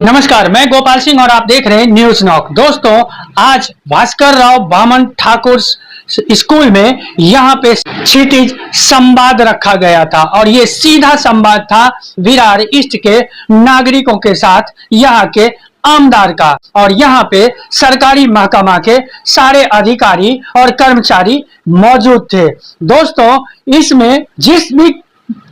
नमस्कार, मैं गोपाल सिंह और आप देख रहे हैं न्यूज नॉक। दोस्तों, आज भास्कर राव बामन ठाकुर स्कूल में यहाँ पे क्षितिज संवाद रखा गया था और ये सीधा संवाद था विरार ईस्ट के नागरिकों के साथ, यहाँ के आमदार का। और यहाँ पे सरकारी महकमा के सारे अधिकारी और कर्मचारी मौजूद थे। दोस्तों, इसमें जिस भी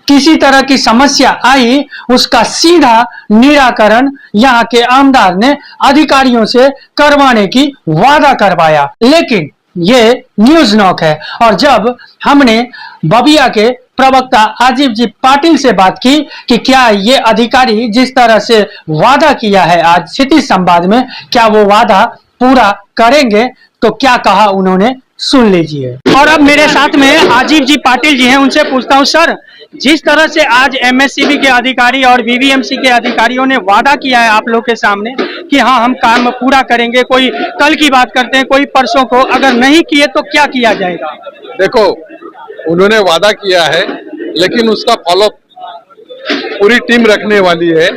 किसी तरह की समस्या आई उसका सीधा निराकरण यहाँ के आमदार ने अधिकारियों से करवाने की वादा करवाया। लेकिन ये न्यूज नॉक है और जब हमने बबिया के प्रवक्ता आजीव जी पाटिल से बात की कि क्या ये अधिकारी जिस तरह से वादा किया है आज क्षितिज संवाद में, क्या वो वादा पूरा करेंगे, तो क्या कहा उन्होंने सुन लीजिए। और अब मेरे साथ में आजीव जी पाटिल जी हैं, उनसे पूछता हूं, सर जिस तरह से आज एमएससीबी के अधिकारी और बीवीएमसी के अधिकारियों ने वादा किया है आप लोग के सामने कि हाँ हम काम पूरा करेंगे, कोई कल की बात करते हैं, कोई परसों को, अगर नहीं किए तो क्या किया जाएगा? देखो, उन्होंने वादा किया है लेकिन उसका फॉलो पूरी टीम रखने वाली है,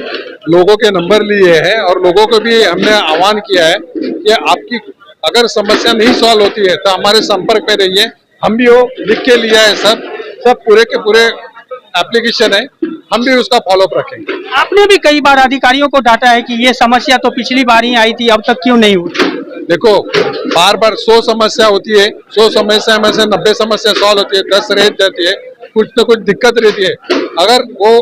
लोगों के नंबर लिए हैं और लोगों को भी हमने आह्वान किया है कि आपकी अगर समस्या नहीं सॉल्व होती है तो हमारे संपर्क में रहिए। हम भी वो लिख के लिया है, सब पूरे के पूरे एप्लीकेशन है, हम भी उसका फॉलोअप रखेंगे। आपने भी कई बार अधिकारियों को डांटा है कि ये समस्या तो पिछली बार ही आई थी, अब तक क्यों नहीं हुई? देखो, बार बार 100 समस्या होती है, 100 समस्या में से 90 समस्या सॉल्व होती है, 10 रह जाती है, कुछ न कुछ दिक्कत रहती है। अगर वो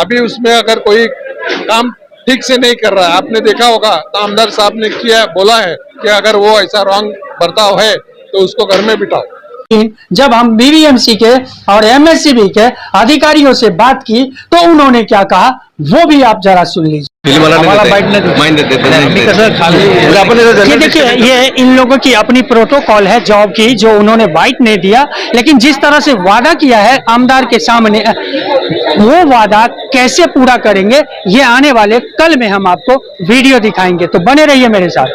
अभी उसमें अगर कोई काम ठीक से नहीं कर रहा है, आपने देखा होगा तो आमदार साहब ने बोला है कि अगर वो ऐसा रॉन्ग बर्ताव है तो उसको घर में बिठाओ। जब हम बीवीएमसी के और एमएससीबी के अधिकारियों से बात की तो उन्होंने क्या कहा वो भी आप जरा सुन लीजिए। देखिए, ये इन लोगों की अपनी प्रोटोकॉल है जॉब की, जो उन्होंने बाइट नहीं दिया, लेकिन जिस तरह से वादा किया है आमदार के सामने, वो वादा कैसे पूरा करेंगे ये आने वाले कल में हम आपको वीडियो दिखाएंगे, तो बने रहिए मेरे साथ।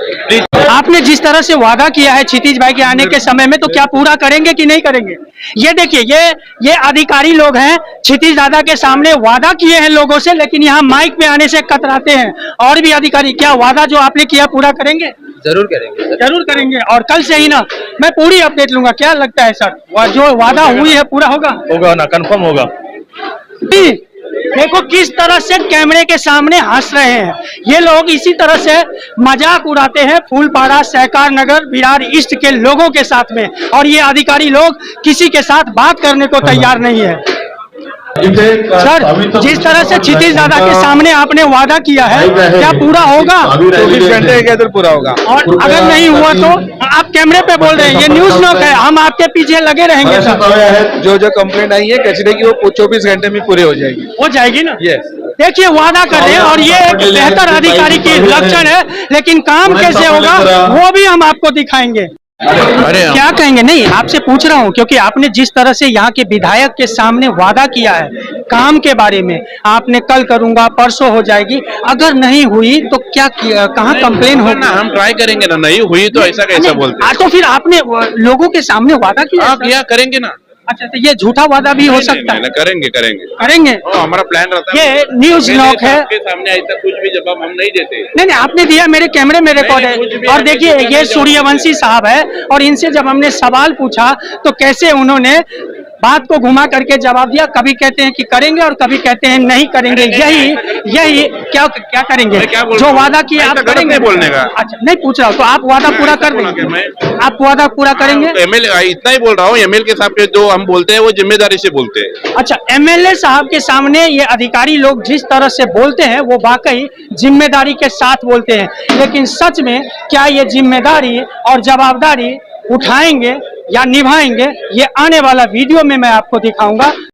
आपने जिस तरह से वादा किया है क्षितिज भाई के आने के समय में, तो क्या पूरा करेंगे कि नहीं करेंगे? ये देखिए, ये अधिकारी लोग हैं, क्षितिज दादा के सामने वादा किए हैं लोगों से, लेकिन यहाँ माइक पे आने से कतराते हैं। और भी अधिकारी, क्या वादा जो आपने किया पूरा करेंगे? जरूर करेंगे, जरूर करेंगे। और कल से ही ना मैं पूरी अपडेट लूंगा। क्या लगता है सर, जो वादा हुई है पूरा होगा ना? कंफर्म होगा। देखो किस तरह से कैमरे के सामने हंस रहे हैं ये लोग, इसी तरह से मजाक उड़ाते हैं फूलपाड़ा, सहकार नगर, विरार ईस्ट के लोगों के साथ में, और ये अधिकारी लोग किसी के साथ बात करने को तैयार नहीं है। सर, जिस तरह से क्षितिज दादा के सामने आपने वादा किया है, क्या पूरा होगा? 24 घंटे के अंदर पूरा होगा। और अगर नहीं हुआ तो आप कैमरे पे बोल रहे हैं, ये न्यूज नॉक है, हम आपके पीछे लगे रहेंगे सर। जो कंप्लेंट आई है कचरे की, वो 24 घंटे में पूरी हो जाएगी। हो जाएगी ना? यस। देखिए, वादा कर रहे हैं और ये एक बेहतर अधिकारी की लक्षण है, लेकिन काम कैसे होगा वो भी हम आपको दिखाएंगे। अरे क्या कहेंगे? नहीं, आपसे पूछ रहा हूँ क्योंकि आपने जिस तरह से यहाँ के विधायक के सामने वादा किया है काम के बारे में, आपने कल करूंगा, परसों हो जाएगी, अगर नहीं हुई तो क्या, कहाँ कंप्लेन होगा? हम ट्राई करेंगे ना, नहीं हुई तो ऐसा कैसा बोलते हैं? तो फिर आपने लोगों के सामने वादा किया? किया, करेंगे ना। अच्छा, तो ये झूठा वादा भी हो सकता है? करेंगे। हमारा प्लान रहता है। ये न्यूज नॉक है, आपके सामने ऐसा कुछ भी जवाब हम नहीं देते। नहीं, आपने दिया, मेरे कैमरे में रिकॉर्ड है। और देखिए, ये सूर्यवंशी साहब है और इनसे जब हमने सवाल पूछा तो कैसे उन्होंने बात को घुमा करके जवाब दिया। कभी कहते हैं कि करेंगे और कभी कहते हैं नहीं करेंगे। यही क्या करेंगे? जो वादा किया आप करेंगे? बोलने का अच्छा, नहीं पूछ रहा हूँ, तो आप वादा पूरा कर देंगे? आप वादा पूरा करेंगे? एमएलए इतना ही बोल रहा हूँ, एमएलए के साहब जो हम बोलते हैं वो जिम्मेदारी से बोलते हैं। अच्छा, एमएलए साहब के सामने ये अधिकारी लोग जिस तरह से बोलते हैं वो वाकई जिम्मेदारी के साथ बोलते हैं, लेकिन सच में क्या ये जिम्मेदारी और जवाबदारी उठाएंगे या निभाएंगे, ये आने वाला वीडियो में मैं आपको दिखाऊंगा।